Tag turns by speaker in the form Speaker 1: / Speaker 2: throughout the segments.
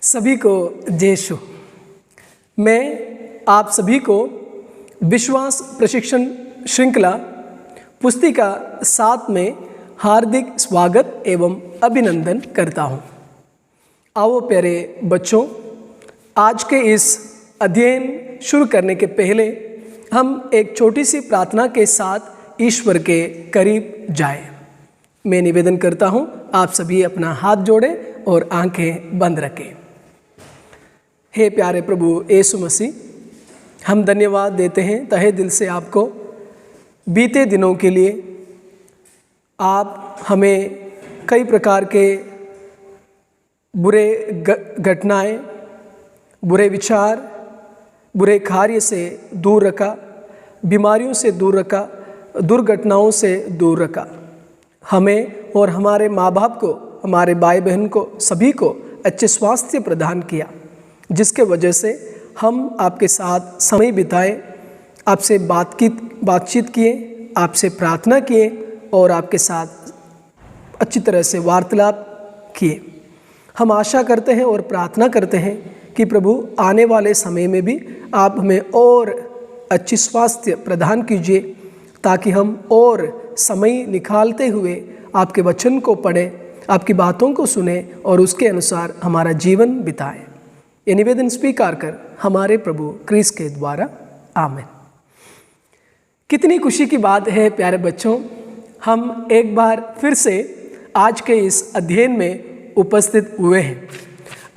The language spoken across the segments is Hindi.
Speaker 1: सभी को जय शो। मैं आप सभी को विश्वास प्रशिक्षण श्रृंखला पुस्तिका 7 में हार्दिक स्वागत एवं अभिनंदन करता हूं। आओ प्यारे बच्चों, आज के इस अध्ययन शुरू करने के पहले हम एक छोटी सी प्रार्थना के साथ ईश्वर के करीब जाएं। मैं निवेदन करता हूं, आप सभी अपना हाथ जोड़ें और आंखें बंद रखें। हे प्यारे प्रभु यीशु मसीह, हम धन्यवाद देते हैं तहे दिल से आपको बीते दिनों के लिए। आप हमें कई प्रकार के बुरे घटनाएं, बुरे विचार, बुरे कार्य से दूर रखा, बीमारियों से दूर रखा, दुर्घटनाओं से दूर रखा। हमें और हमारे माँ बाप को, हमारे भाई बहन को, सभी को अच्छे स्वास्थ्य प्रदान किया, जिसके वजह से हम आपके साथ समय बिताए, आपसे बातचीत किए, आपसे प्रार्थना किए और आपके साथ अच्छी तरह से वार्तालाप किए। हम आशा करते हैं और प्रार्थना करते हैं कि प्रभु आने वाले समय में भी आप हमें और अच्छी स्वास्थ्य प्रदान कीजिए, ताकि हम और समय निकालते हुए आपके वचन को पढ़ें, आपकी बातों को सुने और उसके अनुसार हमारा जीवन बिताएं। ये निवेदन स्वीकार कर हमारे प्रभु क्रिस के द्वारा, आमीन। कितनी खुशी की बात है प्यारे बच्चों, हम एक बार फिर से आज के इस अध्ययन में उपस्थित हुए हैं।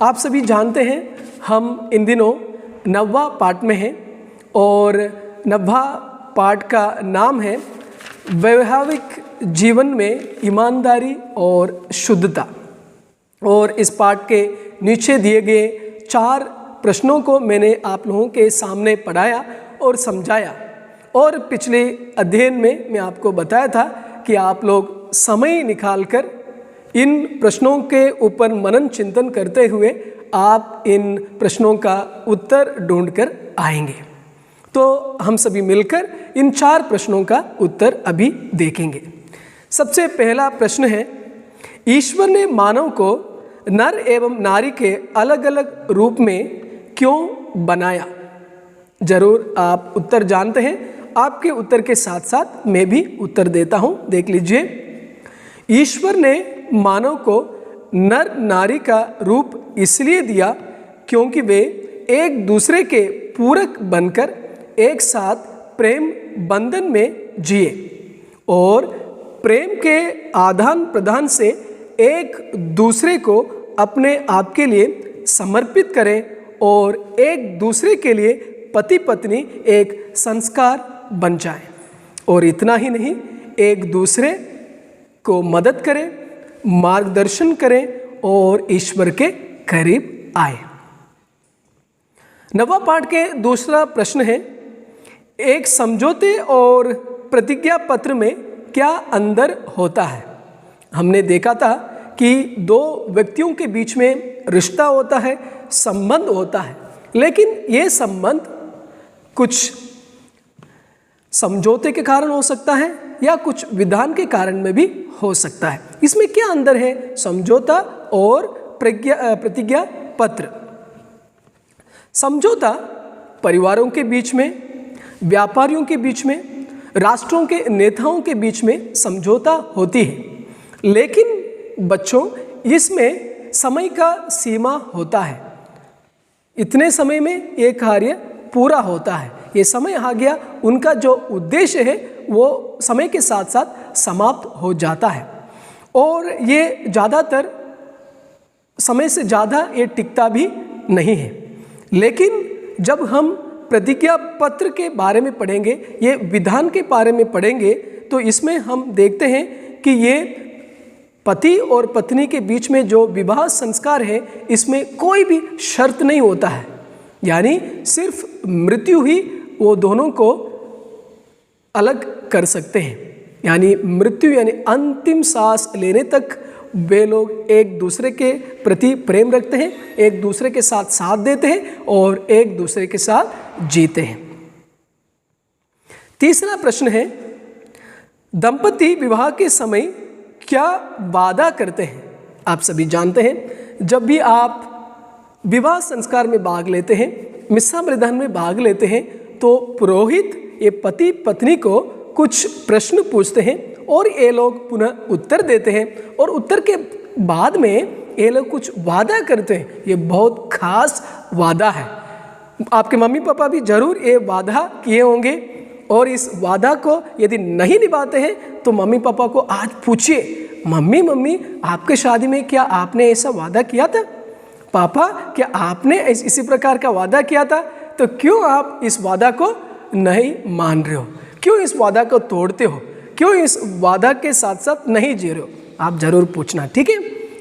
Speaker 1: आप सभी जानते हैं हम इन दिनों 9वां पाठ में हैं और 9वां पाठ का नाम है वैवाहिक जीवन में ईमानदारी और शुद्धता। और इस पाठ के नीचे दिए गए 4 प्रश्नों को मैंने आप लोगों के सामने पढ़ाया और समझाया। और पिछले अध्ययन में मैं आपको बताया था कि आप लोग समय निकालकर इन प्रश्नों के ऊपर मनन चिंतन करते हुए आप इन प्रश्नों का उत्तर ढूंढकर आएंगे। तो हम सभी मिलकर इन 4 प्रश्नों का उत्तर अभी देखेंगे। सबसे पहला प्रश्न है, ईश्वर ने मानव को नर एवं नारी के अलग अलग रूप में क्यों बनाया? जरूर आप उत्तर जानते हैं। आपके उत्तर के साथ साथ मैं भी उत्तर देता हूं, देख लीजिए। ईश्वर ने मानव को नर नारी का रूप इसलिए दिया क्योंकि वे एक दूसरे के पूरक बनकर एक साथ प्रेम बंधन में जिए और प्रेम के आदान प्रदान से एक दूसरे को अपने आप के लिए समर्पित करें और एक दूसरे के लिए पति पत्नी एक संस्कार बन जाए। और इतना ही नहीं, एक दूसरे को मदद करें, मार्गदर्शन करें और ईश्वर के करीब आए। 9वां पाठ के दूसरा प्रश्न है, एक समझौते और प्रतिज्ञा पत्र में क्या अंतर होता है? हमने देखा था कि 2 व्यक्तियों के बीच में रिश्ता होता है, संबंध होता है, लेकिन ये संबंध कुछ समझौते के कारण हो सकता है या कुछ विधान के कारण में भी हो सकता है। इसमें क्या अंतर है समझौता और प्रतिज्ञा पत्र? समझौता परिवारों के बीच में, व्यापारियों के बीच में, राष्ट्रों के नेताओं के बीच में समझौता होती है, लेकिन बच्चों इसमें समय का सीमा होता है। इतने समय में ये कार्य पूरा होता है। ये समय आ गया, उनका जो उद्देश्य है वो समय के साथ साथ समाप्त हो जाता है और ये ज़्यादातर समय से ज़्यादा ये टिकता भी नहीं है। लेकिन जब हम प्रतिज्ञा पत्र के बारे में पढ़ेंगे, ये विधान के बारे में पढ़ेंगे, तो इसमें हम देखते हैं कि ये पति और पत्नी के बीच में जो विवाह संस्कार है, इसमें कोई भी शर्त नहीं होता है। यानी सिर्फ मृत्यु ही वो दोनों को अलग कर सकते हैं। यानी मृत्यु यानी अंतिम सांस लेने तक वे लोग एक दूसरे के प्रति प्रेम रखते हैं, एक दूसरे के साथ देते हैं और एक दूसरे के साथ जीते हैं। तीसरा प्रश्न है, दंपति विवाह के समय क्या वादा करते हैं? आप सभी जानते हैं, जब भी आप विवाह संस्कार में भाग लेते हैं, मिस्सा बलिदान में भाग लेते हैं, तो पुरोहित ये पति पत्नी को कुछ प्रश्न पूछते हैं और ये लोग पुनः उत्तर देते हैं और उत्तर के बाद में ये लोग कुछ वादा करते हैं। ये बहुत खास वादा है। आपके मम्मी पापा भी जरूर ये वादा किए होंगे और इस वादा को यदि नहीं निभाते हैं तो मम्मी पापा को आज पूछिए, मम्मी आपके शादी में क्या आपने ऐसा वादा किया था? पापा क्या आपने इसी प्रकार का वादा किया था? तो क्यों आप इस वादा को नहीं मान रहे हो? क्यों इस वादा को तोड़ते हो? क्यों इस वादा के साथ साथ नहीं जी रहे हो? आप जरूर पूछना, ठीक है?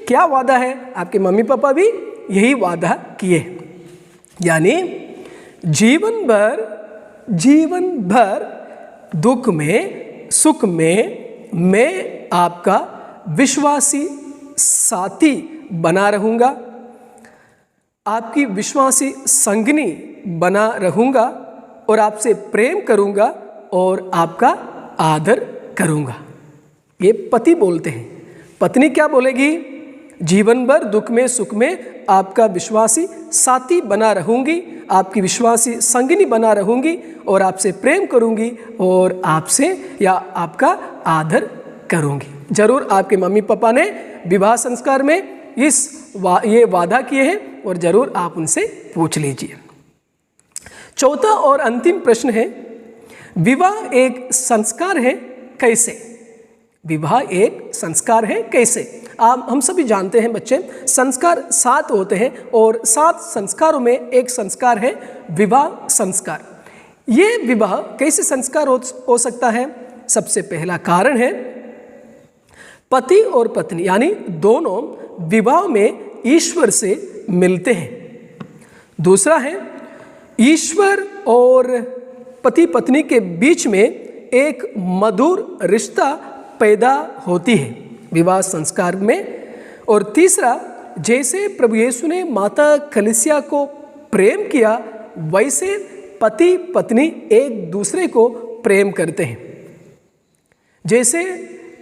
Speaker 1: क्या वादा है? आपके मम्मी पापा भी यही वादा किए, यानी जीवन भर दुख में सुख में मैं आपका विश्वासी साथी बना रहूँगा, आपकी विश्वासी संगिनी बना रहूँगा और आपसे प्रेम करूँगा और आपका आदर करूँगा। ये पति बोलते हैं। पत्नी क्या बोलेगी? जीवन भर दुख में सुख में आपका विश्वासी साथी बना रहूँगी, आपकी विश्वासी संगिनी बना रहूँगी और आपसे प्रेम करूँगी और आपसे या आपका आदर करूँगी। जरूर आपके मम्मी पापा ने विवाह संस्कार में ये वादा किए हैं और जरूर आप उनसे पूछ लीजिए। चौथा और अंतिम प्रश्न है, विवाह एक संस्कार है कैसे? विवाह एक संस्कार है कैसे? हम सभी जानते हैं बच्चे, संस्कार 7 होते हैं और 7 संस्कारों में एक संस्कार है विवाह संस्कार। ये विवाह कैसे संस्कार हो सकता है? सबसे पहला कारण है पति और पत्नी यानी दोनों विवाह में ईश्वर से मिलते हैं। दूसरा है ईश्वर और पति पत्नी के बीच में एक मधुर रिश्ता पैदा होती है विवाह संस्कार में। और तीसरा, जैसे प्रभु यीशु ने माता कलीसिया को प्रेम किया वैसे पति पत्नी एक दूसरे को प्रेम करते हैं। जैसे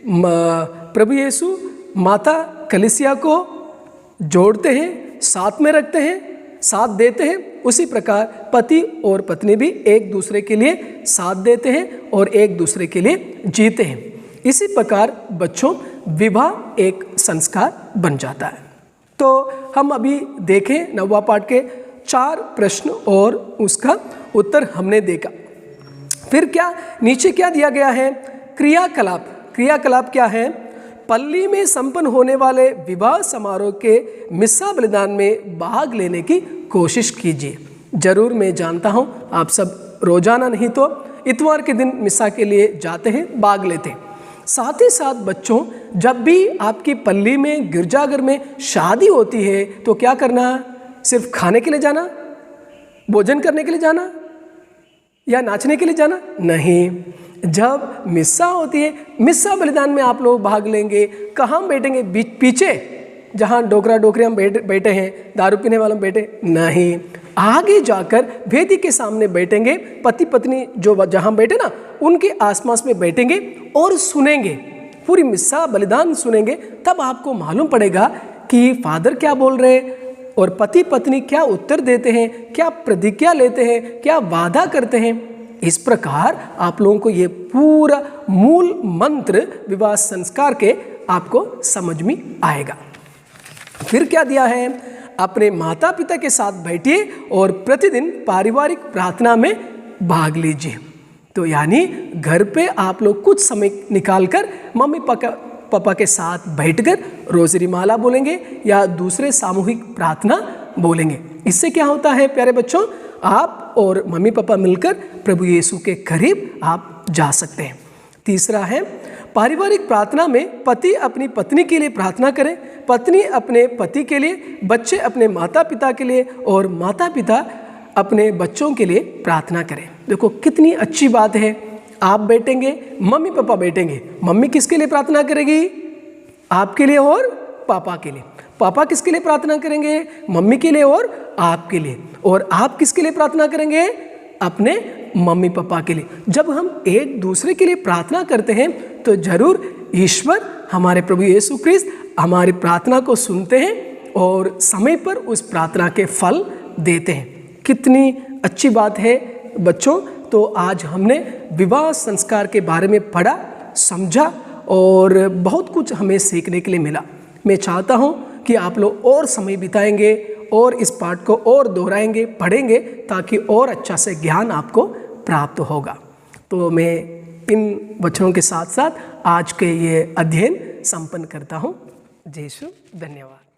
Speaker 1: प्रभु यीशु माता कलीसिया को जोड़ते हैं, साथ में रखते हैं, साथ देते हैं, उसी प्रकार पति और पत्नी भी एक दूसरे के लिए साथ देते हैं और एक दूसरे के लिए जीते हैं। इसी प्रकार बच्चों विवाह एक संस्कार बन जाता है। तो हम अभी देखें 9वां पाठ के 4 प्रश्न और उसका उत्तर हमने देखा। फिर क्या नीचे क्या दिया गया है? क्रियाकलाप। क्रियाकलाप क्या है? पल्ली में संपन्न होने वाले विवाह समारोह के मिस्सा बलिदान में भाग लेने की कोशिश कीजिए। जरूर मैं जानता हूँ आप सब रोजाना नहीं तो इतवार के दिन मिस्सा के लिए जाते हैं, भाग लेते हैं। साथ ही साथ बच्चों, जब भी आपकी पल्ली में गिरजाघर में शादी होती है तो क्या करना? सिर्फ खाने के लिए जाना, भोजन करने के लिए जाना या नाचने के लिए जाना? नहीं। जब मिस्सा होती है, मिस्सा बलिदान में आप लोग भाग लेंगे। कहाँ बैठेंगे? पीछे, जहाँ डोकरा डोकरे हम बैठे हैं, दारू पीने वाले बैठे नहीं, आगे जाकर वेदी के सामने बैठेंगे। पति पत्नी जो जहाँ बैठे ना उनके आसपास में बैठेंगे और सुनेंगे, पूरी मिस्सा बलिदान सुनेंगे। तब आपको मालूम पड़ेगा कि फादर क्या बोल रहे हैं और पति पत्नी क्या उत्तर देते हैं, क्या प्रतिज्ञा लेते हैं, क्या वादा करते हैं। इस प्रकार आप लोगों को ये पूरा मूल मंत्र विवाह संस्कार के आपको समझ में आएगा। फिर क्या दिया है? अपने माता पिता के साथ बैठिए और प्रतिदिन पारिवारिक प्रार्थना में भाग लीजिए। तो यानी घर पे आप लोग कुछ समय निकालकर मम्मी पापा के साथ बैठकर रोज़री माला बोलेंगे या दूसरे सामूहिक प्रार्थना बोलेंगे। इससे क्या होता है प्यारे बच्चों? आप और मम्मी पापा मिलकर प्रभु यीशु के करीब आप जा सकते हैं। तीसरा है पारिवारिक प्रार्थना में पति अपनी पत्नी के लिए प्रार्थना करें, पत्नी अपने पति के लिए, बच्चे अपने माता पिता के लिए और माता पिता अपने बच्चों के लिए प्रार्थना करें। देखो कितनी अच्छी बात है। आप बैठेंगे, मम्मी पापा बैठेंगे। मम्मी किसके लिए प्रार्थना करेगी? आपके लिए और पापा के लिए। पापा किसके लिए प्रार्थना करेंगे? मम्मी के लिए और आपके लिए। और आप किसके लिए प्रार्थना करेंगे? अपने मम्मी पापा के लिए। जब हम एक दूसरे के लिए प्रार्थना करते हैं तो जरूर ईश्वर हमारे प्रभु यीशु क्रिस्त हमारी प्रार्थना को सुनते हैं और समय पर उस प्रार्थना के फल देते हैं। कितनी अच्छी बात है बच्चों। तो आज हमने विवाह संस्कार के बारे में पढ़ा, समझा और बहुत कुछ हमें सीखने के लिए मिला। मैं चाहता हूँ कि आप लोग और समय बिताएंगे और इस पाठ को और दोहराएंगे, पढ़ेंगे, ताकि और अच्छा से ज्ञान आपको प्राप्त होगा। तो मैं इन वचनों के साथ साथ आज के ये अध्ययन संपन्न करता हूँ। जय यीशु, धन्यवाद।